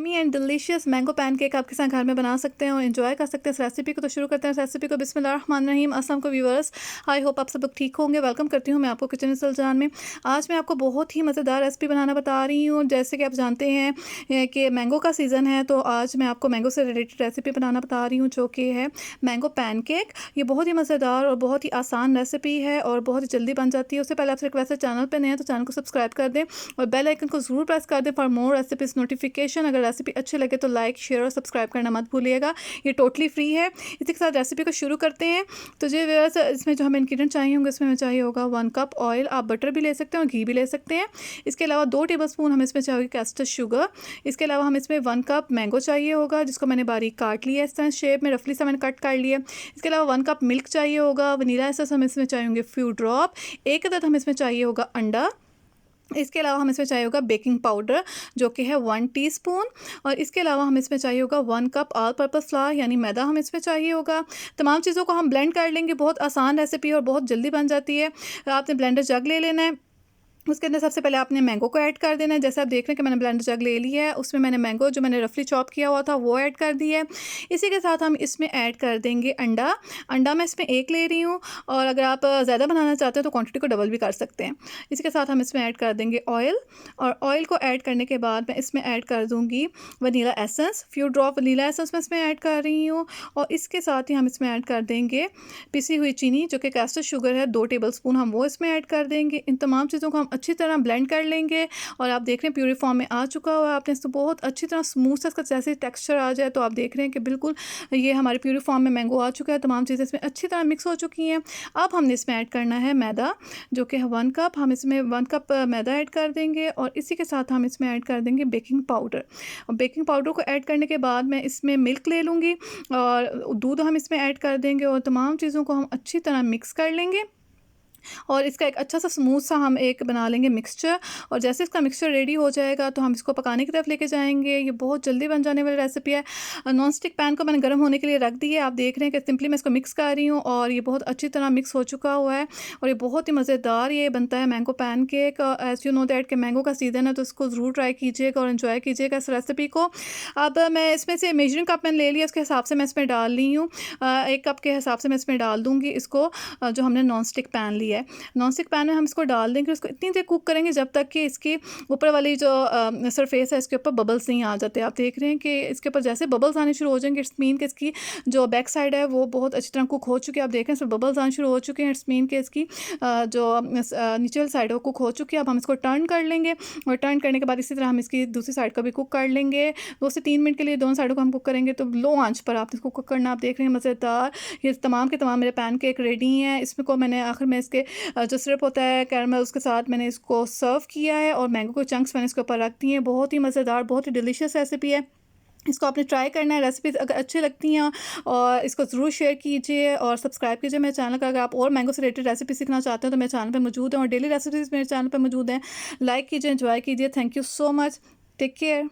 Yummy and delicious mango pancake आपके साथ घर में बना सकते हैं और एंजॉय कर सकते हैं इस रेसिपी को। तो शुरू करते हैं इस रेसिपी को। बिस्मिल्लाहिर्रहमानिर्रहीम। अस्सलाम को व्यूअर्स, आई होप आप सब लोग ठीक होंगे। वेलकम करती हूँ मैं आपको किचन सुल्तान में। आज मैं आपको बहुत ही मज़ेदार रेसिपी बनाना बता रही हूँ। जैसे कि आप जानते हैं कि मैंगो का सीज़न है, तो आज मैं आपको मैंगो से रिलेटेड रेसिपी बनाना बता रही हूँ, जो कि है मैंगो पैनकेक। ये बहुत ही मज़ेदार और बहुत ही आसान रेसिपी है और बहुत ही जल्दी बन जाती है। उससे पहले आपसे रिक्वेस्ट है, चैनल पर नए हैं तो चैनल को सब्सक्राइब कर दें और बेल आइकन को ज़रूर प्रेस कर दें फॉर मोर रेसिपीज़ नोटिफिकेशन। अगर रेसिपी अच्छी लगे तो लाइक, शेयर और सब्सक्राइब करना मत भूलिएगा। ये टोटली फ्री है। इसी के साथ रेसिपी को शुरू करते हैं। तो जो व्यूअर्स, इसमें जो हमें इंग्रेडिएंट चाहिए होंगे, इसमें हमें चाहिए होगा 1 कप ऑयल। आप बटर भी ले सकते हैं और घी भी ले सकते हैं। इसके अलावा 2 टेबलस्पून हमें इसमें चाहिए कैस्टर शुगर। इसके अलावा हमें इसमें 1 कप मैंगो चाहिए होगा, जिसको मैंने बारीक काट लिया है, इस तरह शेप में रफली सा मैंने कट कर लिया। इसके अलावा 1 कप मिल्क चाहिए होगा। वनीला एसेंस हमें इसमें चाहिए होंगे फ्यू ड्रॉप। एक अदद हमें इसमें चाहिए होगा अंडा। इसके अलावा हमें इसमें चाहिए होगा बेकिंग पाउडर, जो कि है 1 टीस्पून। और इसके अलावा हमें इसमें चाहिए होगा 1 कप ऑल पर्पस फ्लावर यानी मैदा हमें इसमें चाहिए होगा। तमाम चीज़ों को हम ब्लेंड कर लेंगे। बहुत आसान रेसिपी है और बहुत जल्दी बन जाती है। आपने ब्लेंडर जग ले लेना है। उसके अंदर सबसे पहले आपने मैंगो को ऐड कर देना है। जैसे आप देख रहे हैं कि मैंने ब्लेंडर जग ले लिया है, उसमें मैंने मैंगो जो मैंने रफली चॉप किया हुआ था वो ऐड कर दिया है। इसी के साथ हम इसमें ऐड कर देंगे अंडा। अंडा मैं इसमें 1 ले रही हूँ और अगर आप ज़्यादा बनाना चाहते हैं तो क्वांटिटी को डबल भी कर सकते हैं। इसी के साथ हम इसमें ऐड कर देंगे ऑयल, और ऑयल को ऐड करने के बाद मैं इसमें ऐड कर दूँगी vanilla essence. Few drop vanilla essence मैं इसमें ऐड कर रही हूँ। और इसके साथ ही हम इसमें ऐड कर देंगे पिसी हुई चीनी, जो कि कैस्टर शुगर है, 2 टेबलस्पून हम वो इसमें ऐड कर देंगे। इन तमाम चीज़ों को हम अच्छी तरह ब्लेंड कर लेंगे। और आप देख रहे हैं प्यूरी फॉर्म में आ चुका हुआ है। आपने इसको बहुत अच्छी तरह स्मूथ सा इसका जैसे टेक्सचर आ जाए, तो आप देख रहे हैं कि बिल्कुल ये हमारी प्यूरी फॉर्म में मैंगो आ चुका है। तमाम चीज़ें इसमें अच्छी तरह मिक्स हो चुकी हैं। अब हमने इसमें ऐड करना है मैदा, जो कि है 1 कप। हम इसमें 1 कप मैदा ऐड कर देंगे और इसी के साथ हम इसमें ऐड कर देंगे बेकिंग पाउडर। और बेकिंग पाउडर को ऐड करने के बाद मैं इसमें मिल्क ले लूँगी और दूध हम इसमें ऐड कर देंगे और तमाम चीज़ों को हम अच्छी तरह मिक्स कर लेंगे। और इसका एक अच्छा सा स्मूथ सा हम एक बना लेंगे मिक्सचर। और जैसे इसका मिक्सचर रेडी हो जाएगा तो हम इसको पकाने की तरफ लेके जाएंगे। ये बहुत जल्दी बन जाने वाली रेसिपी है। नॉन स्टिक पैन को मैंने गर्म होने के लिए रख दिया है। आप देख रहे हैं कि सिंपली मैं इसको मिक्स कर रही हूँ और ये बहुत अच्छी तरह मिक्स हो चुका हुआ है। और ये बहुत ही मज़ेदार ये बनता है mango pan cake. As you know that कि मैंगो का सीज़न है, तो इसको ज़रूर ट्राई कीजिएगा और इन्जॉय कीजिएगा इस रेसिपी को। अब मैं इसमें से मेजरिंग कप मैंने ले लिया, उसके हिसाब से मैं इसमें डाल ली हूँ। 1 कप के हिसाब से मैं इसमें डाल दूँगी इसको, जो हमने नॉन स्टिक पैन लिया है। नॉन स्टिक पैन में हम इसको डाल देंगे। उसको इतनी देर कुक करेंगे जब तक कि इसकी ऊपर वाली जो सरफेस है, इसके ऊपर बबल्स नहीं आ जाते। आप देख रहे हैं कि इसके ऊपर जैसे बबल्स आने शुरू हो जाएंगे, इट्स मीन कि इसकी जो बैक साइड है वो बहुत अच्छी तरह कुक हो चुकी है। आप देख रहे हैं इसमें बबल्स आने शुरू हो चुके हैं, इट्स मीन कि इसकी जो नीचे वाली साइड है वो कुक हो चुकी है। अब हम इसको टर्न कर लेंगे और टर्न करने के बाद इसी तरह हम इसकी दूसरी साइड को भी कुक कर लेंगे। 2 से 3 मिनट के लिए दोनों साइडों को हम कुक करेंगे, तो लो आंच पर आप इसको कुक करना। आप देख रहे हैं मज़ेदार ये तमाम के तमाम मेरे पैन केक रेडी हैं। इसमें को मैंने आखिर में इसके जो सिरप होता है कैरमल, उसके साथ मैंने इसको सर्व किया है और मैंगो के चंक्स मैंने इसके ऊपर रख दिए हैं। बहुत ही मज़ेदार, बहुत ही डिलीशियस रेसिपी है। इसको आपने ट्राई करना है। रेसिपीज़ अगर अच्छी लगती हैं और इसको ज़रूर शेयर कीजिए और सब्सक्राइब कीजिए मेरे चैनल का। अगर आप और मैंगो से रिलेटेड रेसिपी सीखना चाहते हैं तो मेरे चैनल पे मौजूद है और डेली रेसिपीज़ मेरे चैनल पे मौजूद हैं। लाइक कीजिए, एंजॉय कीजिए। Thank you so much. Take care.